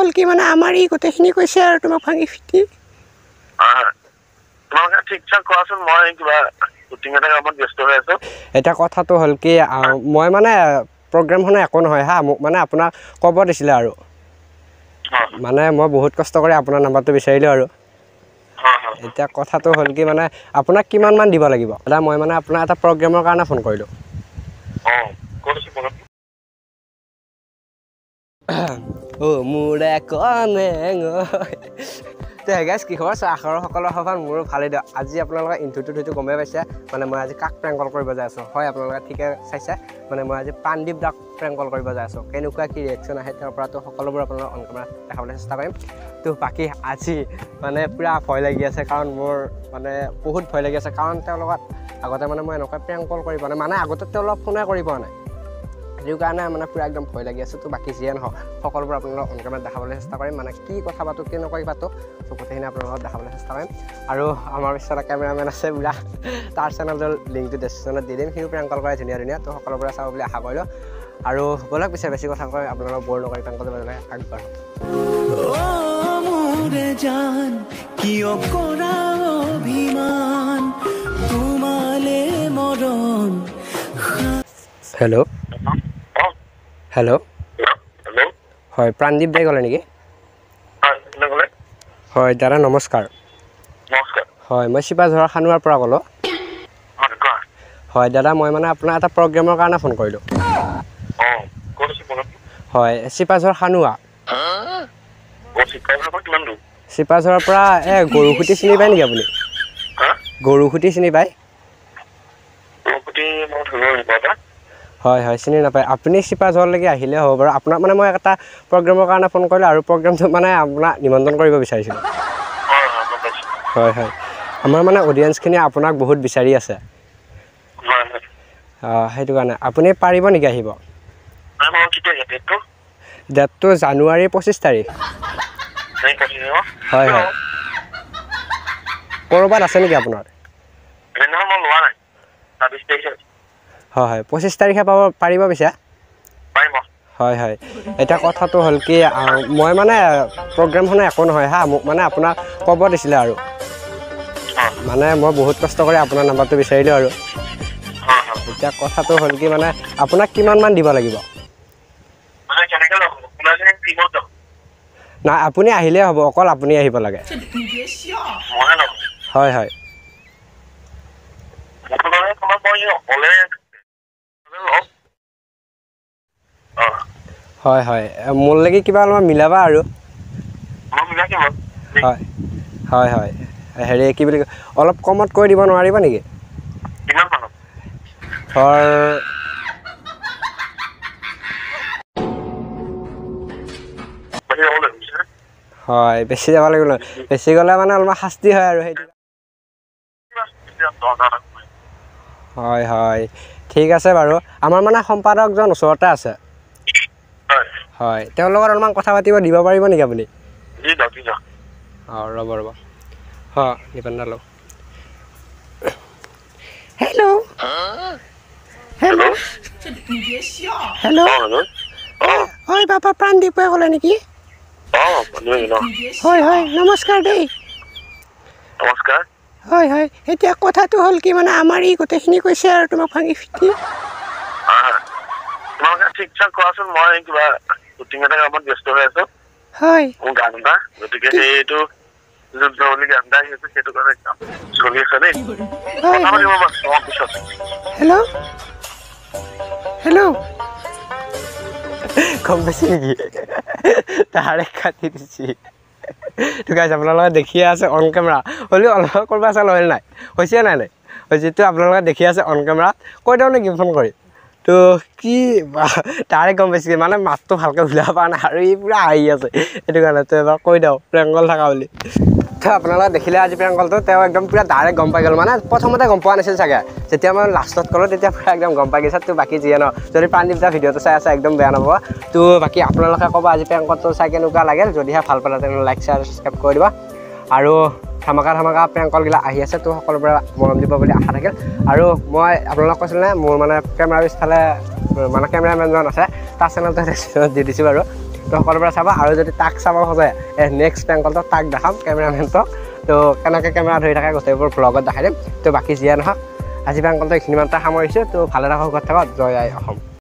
হ'ল কি মানে আমাৰ ই গোটেইখিনি কৈছে আৰু তোমাক ভাঙি ফিটি তোমালোকে ঠিক ঠাক কোৱাচোন মই কিবা শুটিং এটা কামত ব্যস্ত হৈ আছো এটা কথাটো হ'ল কি মই মানে প্ৰগ্ৰামখনে একো নহয় হা মোক মানে আপোনাক ক'ব দিছিলে আৰু মানে মই বহুত কষ্ট কৰি আপোনাৰ নাম্বাৰটো বিচাৰিলোঁ আৰু এতিয়া কথাটো হ'ল কি মানে আপোনাক কিমান মান দিব লাগিব দাদা মই মানে আপোনাৰ এটা প্ৰগ্ৰামৰ কাৰণে ফোন কৰিলোঁ মোৰে কনে গাইজ কি খবৰ আখৰৰ সকলৰ সভাত মোৰো ভালেই দিয়ক আজি আপোনালোকে ইণ্টাৰভিউটো হয়তো গমেই পাইছে মানে মই আজি কাক প্ৰেংক কল কৰিব যাই আছোঁ হয় আপোনালোকে ঠিকে চাইছে মানে মই আজি প্ৰাণদীপ দাক প্ৰেংক কল কৰিব যাই আছোঁ কেনেকুৱা কি ৰিয়েকশ্যন আহে তেওঁৰ পৰাতো সকলোবোৰ আপোনালোকক অন কেমেৰাত দেখাবলৈ চেষ্টা কৰিম তো বাকী আজি মানে পূৰা ভয় লাগি আছে কাৰণ মোৰ মানে বহুত ভয় লাগি আছে কাৰণ তেওঁৰ লগত আগতে মানে মই এনেকুৱা প্ৰেংক কল কৰি পোৱা নাই মানে আগতে তেওঁ অলপ ফোনে কৰি পোৱা নাই সেইটো কাৰণে মানে পূৰা একদম ভয় লাগি আছে তো বাকী যিয়ে নহওক সকলোবোৰ আপোনালোকক অন কেমেৰাত দেখাবলৈ চেষ্টা কৰিম মানে কি কথা পাতোঁ কেনেকুৱা পাতোঁ তো গোটেইখিনি আপোনালোকক দেখাবলৈ চেষ্টা কৰিম আৰু আমাৰ পিছত কেমেৰামেন আছে পূৰা তাৰ চেনেলটোৰ লিংকটো ডেছক্ৰিপশ্যনত দি দিম সিও প্ৰেংক কল কৰে ধুনীয়া ধুনীয়া তো সকলোবোৰে চাব বুলি আশা কৰিলোঁ আৰু ব'লক পিছে বেছি কথা কয় আপোনালোকক বৰ নকৰি প্ৰেংক কল কৰিবলৈ আগবাঢ়ো হেল্ল' হেল্ল' হয় প্ৰাণদীপ দাই ক'লে নেকি হয় দাদা নমস্কাৰ হয় মই চিপাঝাৰৰ খানুৱাৰ পৰা ক'লোঁ হয় দাদা মই মানে আপোনাৰ এটা প্ৰগ্ৰেমৰ কাৰণে ফোন কৰিলোঁ হয় চিপাঝাৰ খানুৱা চিপাঝাৰৰ পৰা গৰুসুটি চিনি পায় নেকি আপুনি গৰুসুটি চিনি পায় হয় হয় চিনি নাপায় আপুনি চিপাঝাৰলৈকে আহিলে হ'ব বাৰু আপোনাক মানে মই এটা প্ৰগ্ৰেমৰ কাৰণে ফোন কৰিলোঁ আৰু প্ৰগ্ৰেমটো মানে আপোনাক নিমন্ত্ৰণ কৰিব বিচাৰিছিলোঁ হয় হয় আমাৰ মানে অডিয়েঞ্চখিনি আপোনাক বহুত বিচাৰি আছে সেইটো কাৰণে আপুনি পাৰিব নেকি আহিব ডেটটো জানুৱাৰী 25 তাৰিখ হয় হয় ক'ৰবাত আছে নেকি আপোনাৰ হয় হয় 25 তাৰিখে পাৰিব পিছে হয় হয় এতিয়া কথাটো হ'ল কি মই মানে প্ৰগ্ৰেমখনে একো নহয় হা মোক মানে আপোনাক ক'ব দিছিলে আৰু মানে মই বহুত কষ্ট কৰি আপোনাৰ নাম্বাৰটো বিচাৰিলোঁ আৰু এতিয়া কথাটো হ'ল কি মানে আপোনাক কিমান মান দিব লাগিব নাই আপুনি আহিলেই হ'ব অকল আপুনি আহিব লাগে হয় হয় হয় হয় মোৰ লাগি কিবা অলপমান মিলাবা আৰু হয় হয় হয় হেৰি কি বুলি কয় অলপ কমত কৰি দিব নোৱাৰিব নেকি ধৰ হয় বেছি যাব লাগিব বেছি গ'লে মানে অলপমান শাস্তি হয় আৰু সেইটো হয় হয় ঠিক আছে বাৰু আমাৰ মানে সম্পাদকজন ওচৰতে আছে হয় তেওঁৰ লগত অলপমান কথা পাতিব দিব পাৰিব নেকি আপুনি অঁ ৰ'ব ৰ'ব হয় নিপেন্দা লওক হেল্ল' হেল্ল' হেল্ল' হয় বাবা প্ৰাণদীপে ক'লে নেকি হয় হয় নমস্কাৰ দেই নমস্কাৰ হয় হয় এতিয়া কথাটো হ'ল কি মানে আমাৰ ই গোটেইখিনি কৈছে আৰু তোমাক ভাঙি ফিটি তোমালোকে ঠিক ঠাক কোৱাচোন মই কিবা শুটিং এটা কামত ব্যস্ত হৈ আছো হয় মোৰ গান এটা গতিকে সেইটো যোনজনী গান এটা আহি আছে সেইটো কাৰণে চলি আছে দেই কথা পাতিব তোমাৰ পিছত হেল্ল' হেল্ল' গম পাইছে নেকি তাৰে কাটি দিছে ঠিক আছে আপোনালোকে দেখিয়ে আছে অন কেমেৰা হ'লেও অলপ কৰিব আছে নহ'লে নাই হৈছে নাই নাই যিটো আপোনালোকে দেখি আছে অন কেমেৰাত কৈ দিওঁ নেকি ফোন কৰি তো কি তাৰে গম পাইছে মানে মাতটো ভালকৈ ওলাব পৰা নাই আৰু ই পূৰা আহি আছে সেইটো কাৰণে তো এবাৰ কৈ দিওঁ প্ৰেংক কল থকা বুলি তো আপোনালোকে দেখিলে আজি প্ৰেংক কলটো তেওঁ একদম পূৰা ডাইৰেক্ট গম পাই গ'ল মানে প্ৰথমতে গম পোৱা নাছিল চাগে যেতিয়া মই লাষ্টত ক'লোঁ তেতিয়া পূৰা একদম গম পাই গৈছে তো বাকী যিয়ে ন যদি প্ৰাণদীপ দা ভিডিঅ'টো চাই আছে একদম বেয়া নাপাব তো বাকী আপোনালোকে ক'ব আজি প্ৰেংক কলটো চাই কেনেকুৱা লাগিল যদিহে ভাল পালে তেনেহ'লে লাইক শ্বেয়াৰ ছাবস্ক্ৰাইব কৰি দিবা আৰু ধামাকা প্ৰেংক কলগিলা আহি আছে তো সকলোৰে মৰম দিব বুলি আশা থাকিল আৰু মই আপোনালোকক কৈছিলোঁ নে মোৰ মানে কেমেৰা পিছফালে মানে কেমেৰামেনজন আছে তাৰ চেনেলটো দি দিছোঁ বাৰু তো সকলোৰে চাবা আৰু যদি তাক চাব খোজে নেক্সট প্ৰেংক কলটো তাক দেখাম কেমেৰামেনটোক তো কেনেকৈ কেমেৰা ধৰি থাকে গোটেইবোৰ ভ্লগত দেখাই দিম তো বাকী যিয়ে নহওক আজি প্ৰেংক কলটো এইখিনিমানতে সামৰিছোঁ তো ভালে থাকক ঘৰত থাকক জয় আই অসম